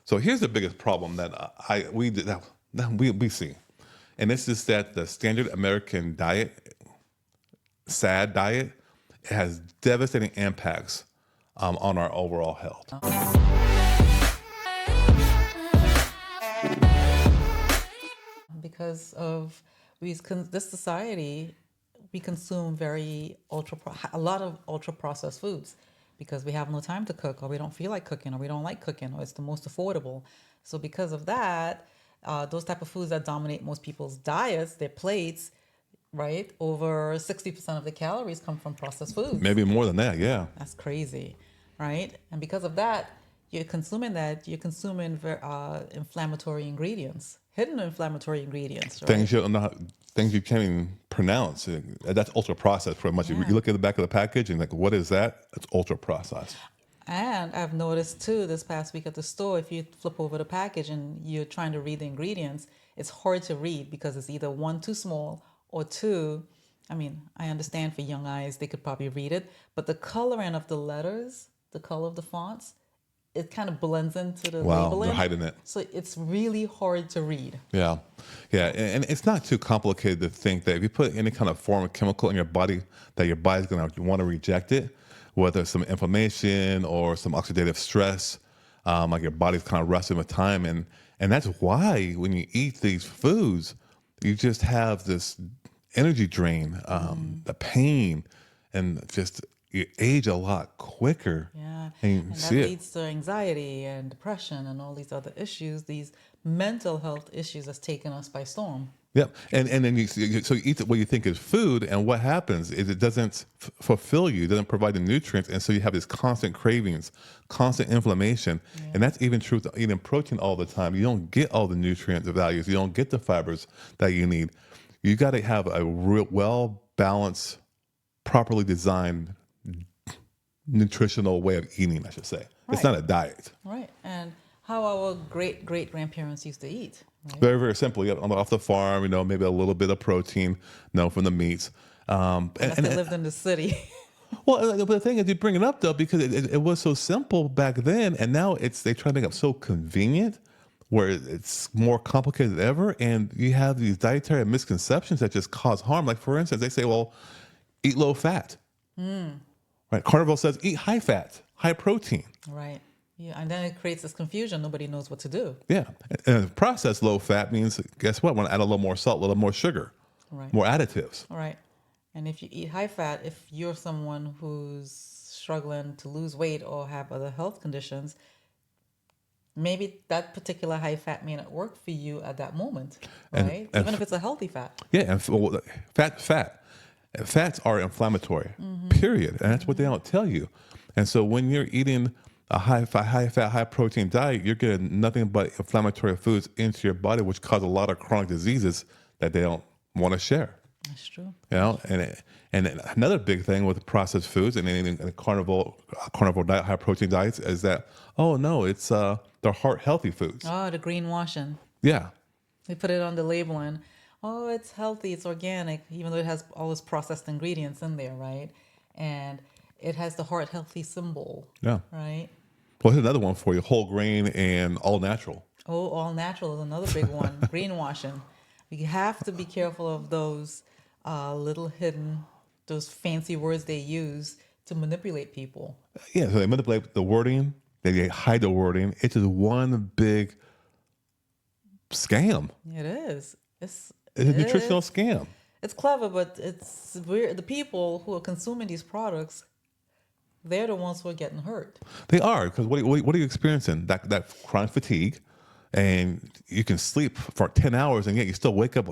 So here's the biggest problem that we see, and it's just that the standard American diet, sad diet, has devastating impacts on our overall health. Because of this society, we consume a lot of ultra processed foods because we have no time to cook, or we don't feel like cooking, or we don't like cooking, or it's the most affordable. So because of that, those type of foods that dominate most people's diets, their plates, right? Over 60% of the calories come from processed foods. Maybe more than that, yeah. That's crazy, right? And because of that, you're consuming inflammatory ingredients, hidden inflammatory ingredients, right? Things you can't even pronounce. That's ultra processed pretty much. Yeah. You look at the back of the package and like, what is that? It's ultra processed. And I've noticed too this past week at the store, if you flip over the package and you're trying to read the ingredients, it's hard to read because it's either one, too small, or two, I mean, I understand for young eyes, they could probably read it, but the coloring of the letters, the color of the fonts, it kind of blends into the labeling. They're hiding it. So it's really hard to read. Yeah. And it's not too complicated to think that if you put any kind of foreign of chemical in your body, that your body's going to want to reject it, whether it's some inflammation or some oxidative stress, like your body's kind of rusting with time. And that's why when you eat these foods, you just have this energy drain, the pain, and just you age a lot quicker. Yeah, and that leads to anxiety and depression and all these other issues, these mental health issues that's taken us by storm. Yep, and then you eat what you think is food, and what happens is it doesn't fulfill you, it doesn't provide the nutrients, and so you have this constant cravings, constant inflammation, and that's even true with eating protein all the time. You don't get all the nutrient values, you don't get the fibers that you need. You got to have a real well balanced, properly designed nutritional way of eating, I should say. Right. It's not a diet. Right, and how our great-great-grandparents used to eat. Right? Very, very simply, off the farm, maybe a little bit of protein, from the meats. And they lived in the city. Well, but the thing is, you bring it up, though, because it was so simple back then, and now they try to make it so convenient, where it's more complicated than ever, and you have these dietary misconceptions that just cause harm. Like, for instance, they say, well, eat low fat. Right? Carnival says eat high fat, high protein. Right. Yeah, and then it creates this confusion. Nobody knows what to do. Yeah. And processed low fat means, guess what? I want to add a little more salt, a little more sugar, right, more additives. Right. And if you eat high fat, if you're someone who's struggling to lose weight or have other health conditions, maybe that particular high fat may not work for you at that moment, right? Even if it's a healthy fat. Yeah, and fats are inflammatory, period. And that's what they don't tell you. And so when you're eating a high fat, high protein diet, you're getting nothing but inflammatory foods into your body, which cause a lot of chronic diseases that they don't want to share. That's true. And another big thing with processed foods and in carnivore diet, high protein diets is that, oh no, it's they're heart healthy foods. Oh, the greenwashing. Yeah. They put it on the labeling. Oh, it's healthy, it's organic, even though it has all those processed ingredients in there, right? And it has the heart healthy symbol. Yeah. Right? Well, here's another one for you: whole grain and all natural. Oh, all natural is another big one. Greenwashing. We have to be careful of those little hidden, those fancy words they use to manipulate people. Yeah, so they manipulate the wording, they hide the wording. It's just one big scam. It is. It's a nutritional scam. It's clever, but it's weird. The people who are consuming these products, they're the ones who are getting hurt. They are, because what are you experiencing? That chronic fatigue, and you can sleep for 10 hours, and yet you still wake up